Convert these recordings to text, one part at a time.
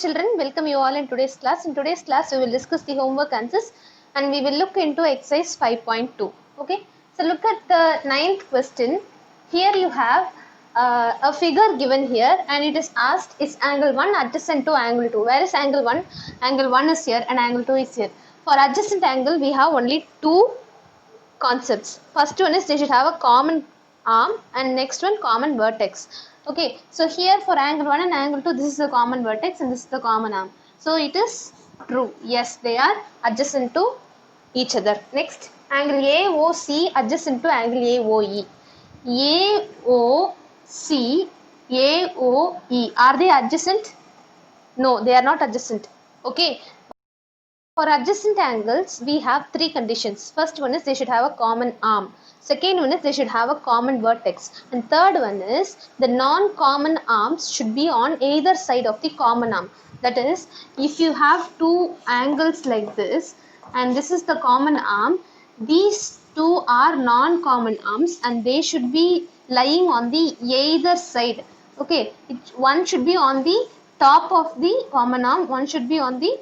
Children, welcome you all in today's class. In today's class, we will discuss the homework answers and we will look into exercise 5.2. Okay, so look at the 9th question. Here you have a figure given here and it is asked, is angle 1 adjacent to angle 2? Where is angle 1? Angle 1 is here and angle 2 is here. For adjacent angle, we have only two concepts. First one is they should have a common arm and next one common vertex. Okay, so here for angle 1 and angle 2, this is the common vertex and this is the common arm. So it is true. Yes, they are adjacent to each other. Next, angle AOC adjacent to angle AOE. AOC, AOE. Are they adjacent? No, they are not adjacent. Okay. For adjacent angles, we have three conditions. First one is they should have a common arm. Second one is they should have a common vertex. And third one is the non-common arms should be on either side of the common arm. That is, if you have two angles like this and this is the common arm, these two are non-common arms and they should be lying on the either side. Okay, one should be on the top of the common arm, one should be on the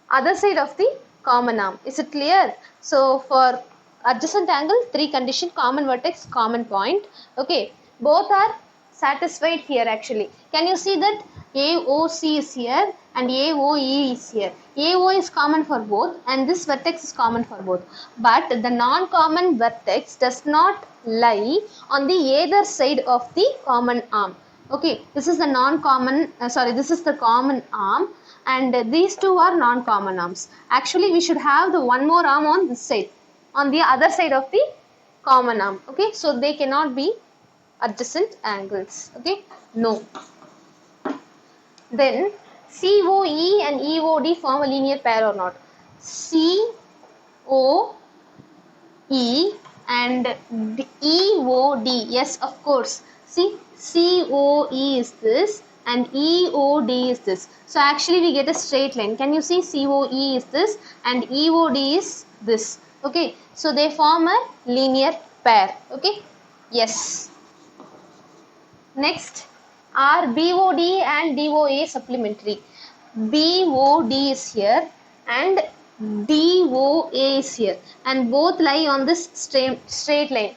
other side of the common arm. Is it clear? So for adjacent angle, three condition: common vertex, common point. Okay, both are satisfied here actually. Can you see that AOC is here and AOE is here? AO is common for both and this vertex is common for both. But the non-common vertex does not lie on the either side of the common arm. Okay, this is the non-common, this is the common arm and these two are non-common arms. Actually, we should have the one more arm on this side, on the other side of the common arm. Okay, so they cannot be adjacent angles. Okay, no. Then COE and EOD form a linear pair or not? COE and EOD, yes, of course. See, COE is this and EOD is this. So actually we get a straight line. Can you see COE is this and EOD is this? Okay, so they form a linear pair. Okay, yes. Next, are BOD and DOA supplementary? BOD is here and DOA is here and both lie on this straight line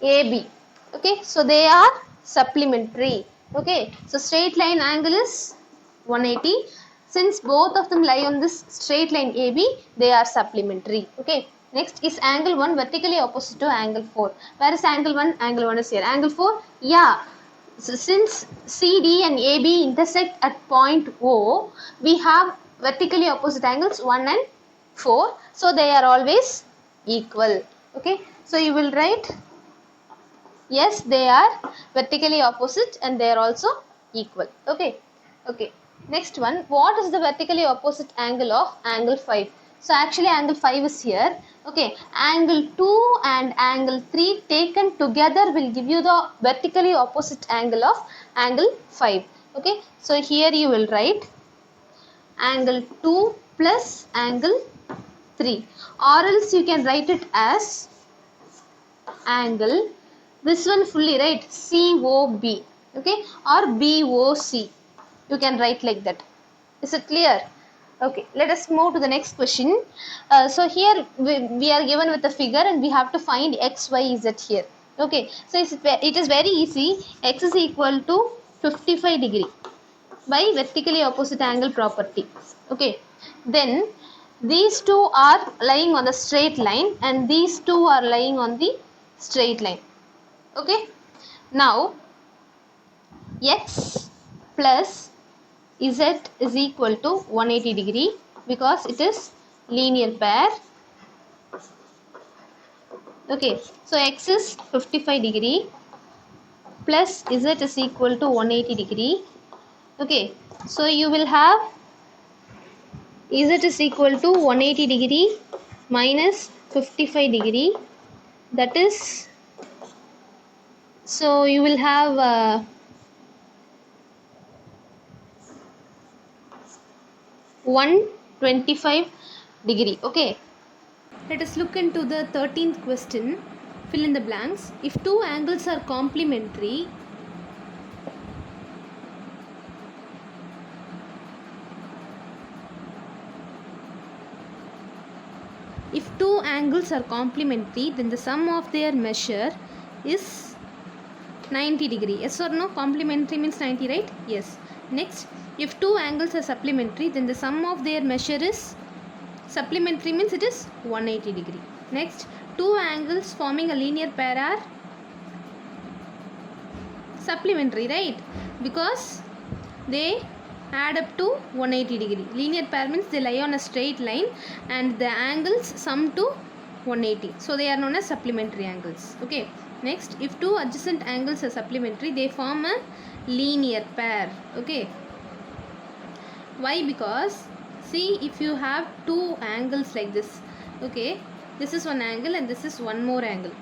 AB. Okay, so they are supplementary. Okay, so straight line angle is 180. Since both of them lie on this straight line AB, they are supplementary. Okay, next is angle 1 vertically opposite to angle 4. Where is angle 1? Angle 1 is here. Angle 4? Yeah. So since CD and AB intersect at point O, we have vertically opposite angles 1 and 4. So they are always equal. Okay, so you will write, yes, they are vertically opposite and they are also equal. Okay, okay. Next one, what is the vertically opposite angle of angle 5? So actually angle 5 is here. Okay, angle 2 and angle 3 taken together will give you the vertically opposite angle of angle 5. Okay, so here you will write angle 2 plus angle 3, or else you can write it as angle, this one fully, right, COB, okay, or BOC. You can write like that. Is it clear? Okay, let us move to the next question. So here we are given with a figure and we have to find x, y, z here. Okay, so it is very easy. X is equal to 55 degree by vertically opposite angle property. Okay, then these two are lying on the straight line and these two are lying on the straight line. Okay, now x plus z is equal to 180 degree because it is linear pair. Okay, so x is 55 degree plus z is equal to 180 degree. Okay, so you will have z is equal to 180 degree minus 55 degree, that is, so you will have 125 degree. Okay, let us look into the 13th question. Fill in the blanks. If two angles are complementary, If two angles are complementary, then the sum of their measure is 90 degree. Yes or no? Complementary means 90, right? Yes. Next, if two angles are supplementary, then the sum of their measure is supplementary means it is 180 degree. Next, two angles forming a linear pair are supplementary, right? Because they add up to 180 degree. Linear pair means they lie on a straight line and the angles sum to 180. So they are known as supplementary angles. Okay. Next, if two adjacent angles are supplementary, they form a linear pair. Okay. Why? Because see, if you have two angles like this, okay, this is one angle and this is one more angle,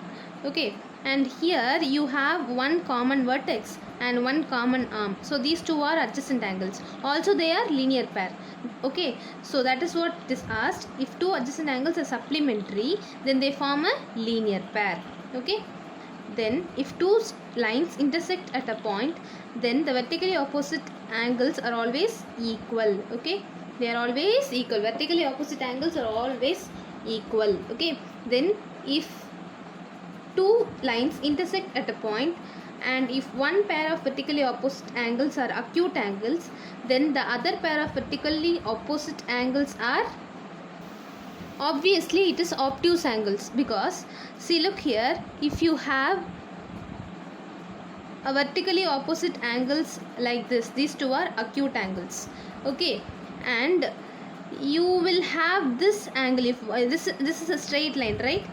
okay, and here you have one common vertex and one common arm, so these two are adjacent angles, also they are linear pair. Okay, so that is what it is asked. If two adjacent angles are supplementary, then they form a linear pair. Okay, then if two lines intersect at a point, then the vertically opposite angles are always equal. Okay, they are always equal. Vertically opposite angles are always equal. Okay, then if two lines intersect at a point and if one pair of vertically opposite angles are acute angles, then the other pair of vertically opposite angles are, obviously it is obtuse angles, because see, look here, if you have a vertically opposite angles like this, these two are acute angles. Okay, and you will have this angle, if this is a straight line, right?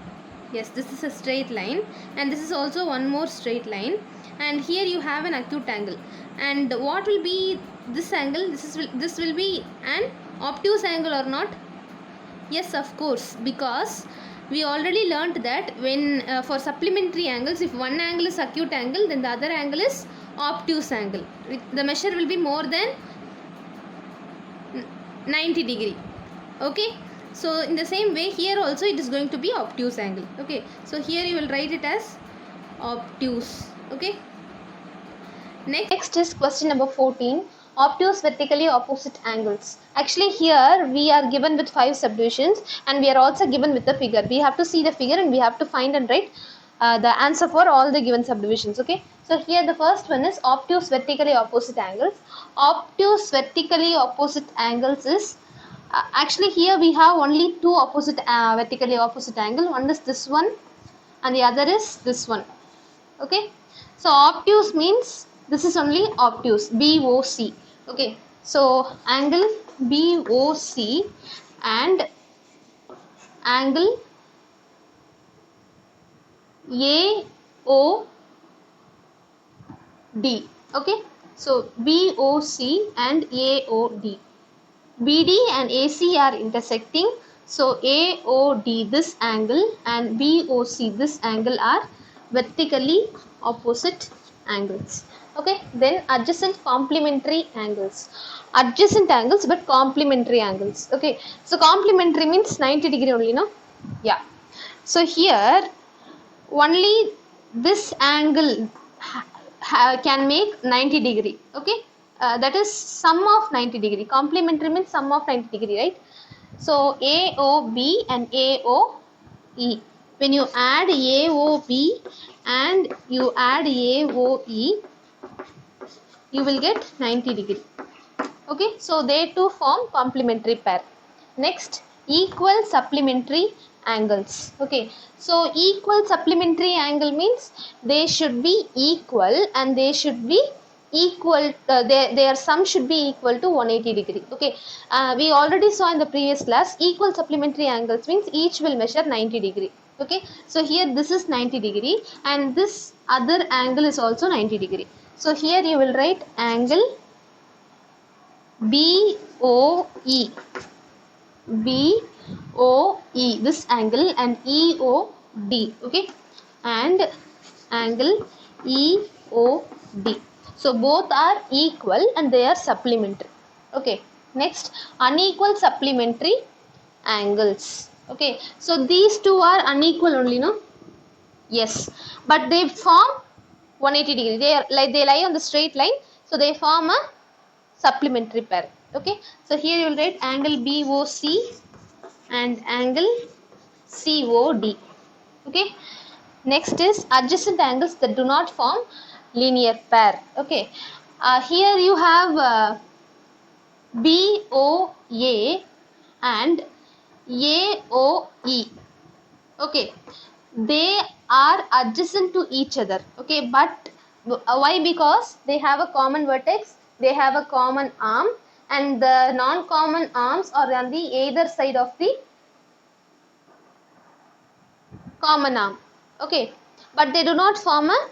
Yes, this is a straight line and this is also one more straight line, and here you have an acute angle, and what will be this angle? This will be an obtuse angle or not? Yes, of course, because we already learnt that when for supplementary angles, if one angle is acute angle, then the other angle is obtuse angle. The measure will be more than 90 degree. Okay, so in the same way here also it is going to be obtuse angle. Okay, so here you will write it as obtuse. Okay, next is question number 14. Obtuse vertically opposite angles. Actually here we are given with 5 subdivisions and we are also given with the figure. We have to see the figure and we have to find and write the answer for all the given subdivisions. Okay, so here the first one is obtuse vertically opposite angles. Obtuse vertically opposite angles is actually here we have only two opposite vertically opposite angle. One is this one and the other is this one. Okay, so obtuse means this is only obtuse, BOC. Okay, so angle BOC and angle AOD. Okay, so BOC and AOD. BD and AC are intersecting, so AOD this angle and BOC this angle are vertically opposite angles. Okay, then adjacent complementary angles. Adjacent angles but complementary angles. Okay, so complementary means 90 degree only, no? Yeah. So here only this angle can make 90 degree. Okay, that is sum of 90 degree. Complementary means sum of 90 degree, right? So AOB and AOE. When you add AOB and you add AOE, you will get 90 degree. Okay, so they two form complementary pair. Next, equal supplementary angles. Okay, so equal supplementary angle means they should be equal and they should be equal, their sum should be equal to 180 degree. Okay, we already saw in the previous class, equal supplementary angles means each will measure 90 degree. Okay, so here this is 90 degree and this other angle is also 90 degree. So here you will write angle BOE, BOE this angle, and EOD. Okay, and angle EOD. So both are equal and they are supplementary. Okay, next, unequal supplementary angles. Okay, so these two are unequal only, no? Yes, but they form 180 degree. They lie on the straight line, so they form a supplementary pair. Okay, so here you will write angle BOC and angle COD. Okay. Next is adjacent angles that do not form linear pair. Okay. Here you have BOA and AOE. Okay, they are adjacent to each other. Okay, but why? Because they have a common vertex, they have a common arm, and the non-common arms are on the either side of the common arm. Okay, but they do not form a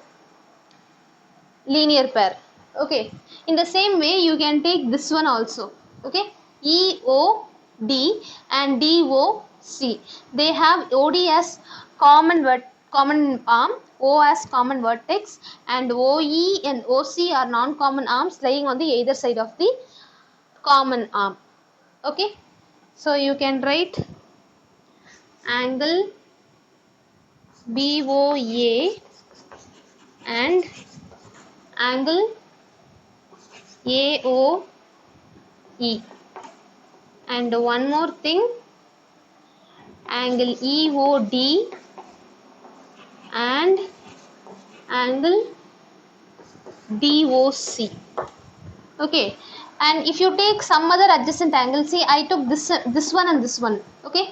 linear pair. Okay, in the same way you can take this one also. Okay, EOD and DOC, they have OD as common arm, O as common vertex, and OE and OC are non-common arms lying on the either side of the common arm. Okay, so you can write angle BOA and angle AOE, and one more thing, angle EOD and angle DOC. Okay, and if you take some other adjacent angle, see I took this one and this one. Okay,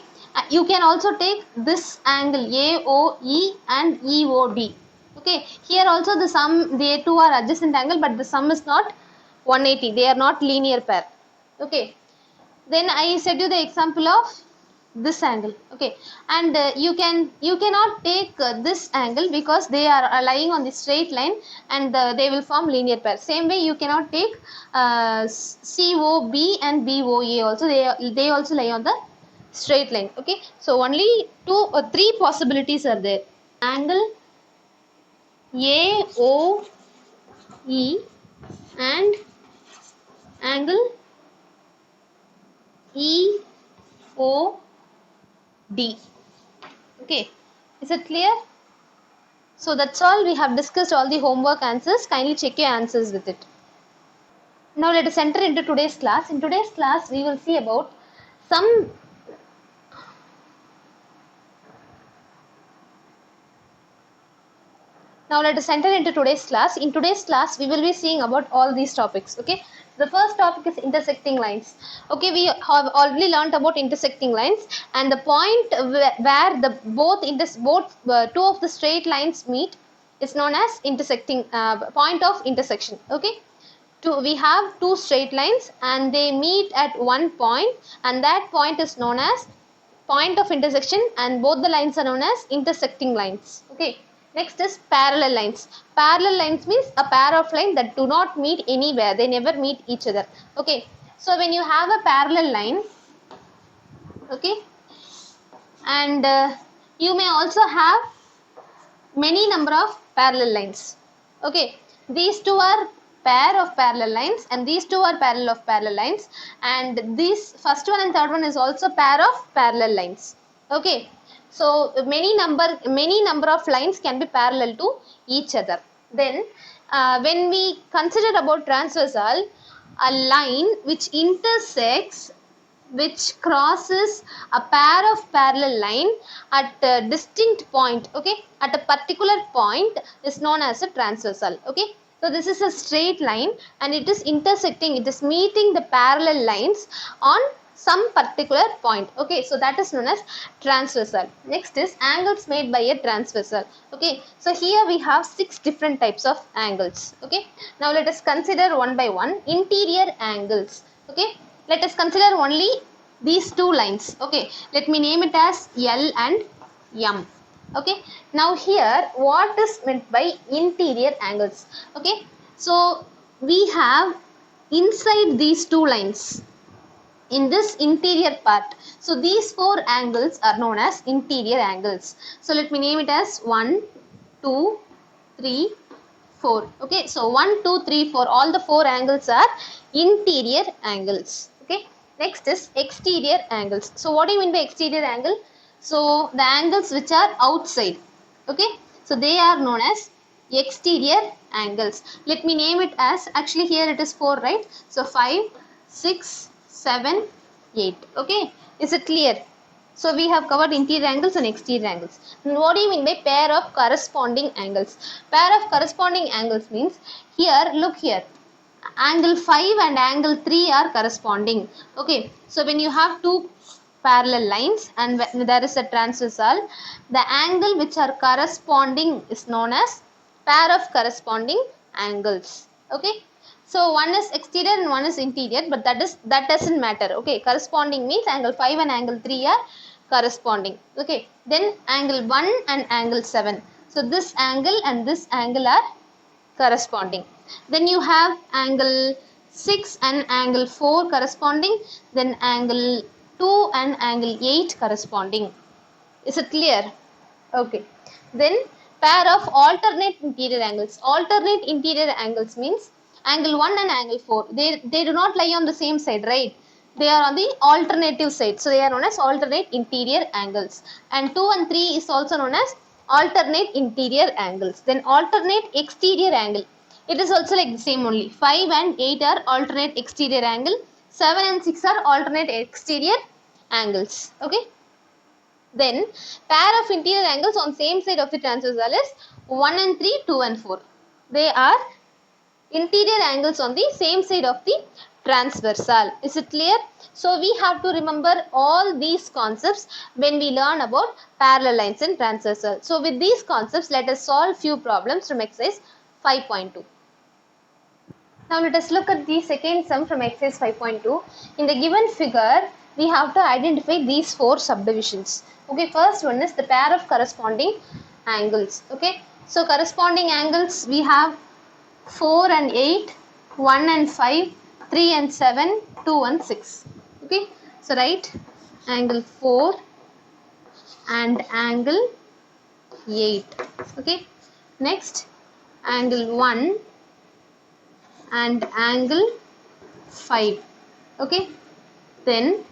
you can also take this angle AOE and EOD. Okay, here also the sum, they two are adjacent angle, but the sum is not 180, they are not linear pair. Okay, then I said you the example of this angle. Okay, and you cannot take this angle because they are lying on the straight line, and they will form linear pair. Same way you cannot take COB and BOA also, they also lie on the straight line. Okay, so only three possibilities are there: angle AOE and angle EOD. Okay, is it clear? So that's all, we have discussed all the homework answers. Kindly check your answers with it. Now let us enter into today's class. In today's class we will see about some Now let us enter into today's class. In today's class, we will be seeing about all these topics. Okay. The first topic is intersecting lines. Okay, we have already learnt about intersecting lines, and the point where the both two of the straight lines meet is known as intersecting point of intersection. Okay. We have two straight lines and they meet at one point, and that point is known as point of intersection, and both the lines are known as intersecting lines. Okay. Next is parallel lines. Parallel lines means a pair of lines that do not meet anywhere. They never meet each other. Okay. So when you have a parallel line, okay, and you may also have many number of parallel lines. Okay. These two are pair of parallel lines, and these two are parallel of parallel lines, and this first one and third one is also pair of parallel lines. Okay. So many number of lines can be parallel to each other. Then when we consider about transversal, a line which intersects, which crosses a pair of parallel line at a distinct point, okay, at a particular point, is known as a transversal. Okay, so this is a straight line and it is intersecting, it is meeting the parallel lines on some particular point. Okay, so that is known as transversal. Next is angles made by a transversal. Okay, so here we have 6 different types of angles. Okay, now let us consider one by one. Interior angles. Okay, let us consider only these two lines. Okay, let me name it as L and M. Okay, now here what is meant by interior angles? Okay, so we have inside these two lines, in this interior part, so these 4 angles are known as interior angles. So let me name it as 1, 2, 3, 4. Okay, so 1, 2, 3, 4, all the 4 angles are interior angles. Okay, next is exterior angles. So what do you mean by exterior angle? So the angles which are outside. Okay, so they are known as exterior angles. Let me name it as, actually here it is 4, right? So 5, 6, 7, 8. Okay, is it clear? So we have covered interior angles and exterior angles. What do you mean by pair of corresponding angles? Pair of corresponding angles means, here look here, angle 5 and angle 3 are corresponding. Okay, so when you have two parallel lines and when there is a transversal, the angle which are corresponding is known as pair of corresponding angles. Okay, so one is exterior and one is interior, but that doesn't matter. Okay, corresponding means angle 5 and angle 3 are corresponding. Okay, then angle 1 and angle 7, so this angle and this angle are corresponding. Then you have angle 6 and angle 4 corresponding, then angle 2 and angle 8 corresponding. Is it clear? Okay. Then pair of alternate interior angles. Alternate interior angles means angle 1 and angle 4. They do not lie on the same side, right? They are on the alternative side. So they are known as alternate interior angles. And 2 and 3 is also known as alternate interior angles. Then alternate exterior angle. It is also like the same only. 5 and 8 are alternate exterior angle. 7 and 6 are alternate exterior angles. Okay. Then pair of interior angles on same side of the transversal is 1 and 3, 2 and 4. They are interior angles on the same side of the transversal. Is it clear? So we have to remember all these concepts when we learn about parallel lines and transversal. So with these concepts, let us solve few problems from exercise 5.2. Now let us look at the second sum from exercise 5.2. In the given figure, we have to identify these four subdivisions. Okay, first one is the pair of corresponding angles. Okay, so corresponding angles we have 4 and 8, 1 and 5, 3 and 7, 2 and 6. Okay, so write angle 4 and angle 8. Okay, next angle 1 and angle 5. Okay, then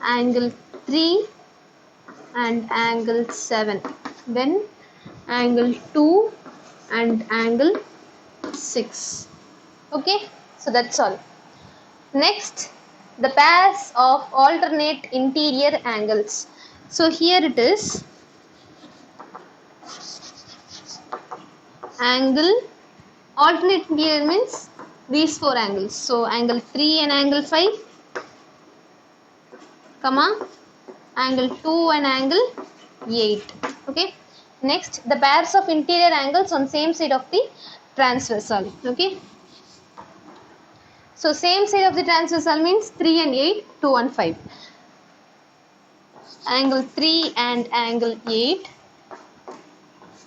angle 3 and angle 7, then angle 2 and angle 6. Okay, so that's all. Next, the pairs of alternate interior angles. So here it is angle alternate interior means these four angles. So angle 3 and angle 5, comma angle 2 and angle 8. Okay, next the pairs of interior angles on same side of the transversal. Okay, so same side of the transversal means 3 and 8, 2 and 5. Angle 3 and angle 8,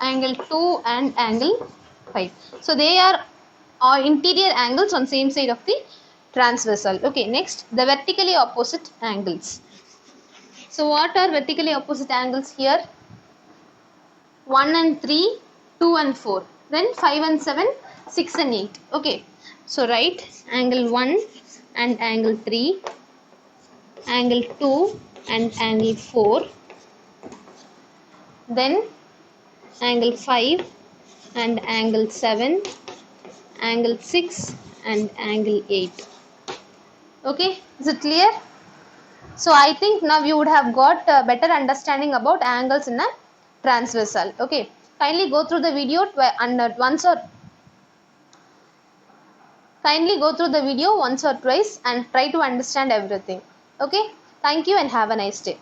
angle 2 and angle 5. So they are interior angles on same side of the transversal. Okay, next the vertically opposite angles. So what are vertically opposite angles here? 1 and 3, 2 and 4, then 5 and 7, 6 and 8. Okay, so write angle 1 and angle 3, angle 2 and angle 4, then angle 5 and angle 7, angle 6 and angle 8. Okay, is it clear? So I think now you would have got a better understanding about angles in a transversal. Okay, kindly go through the video once or twice and try to understand everything. Okay, thank you and have a nice day.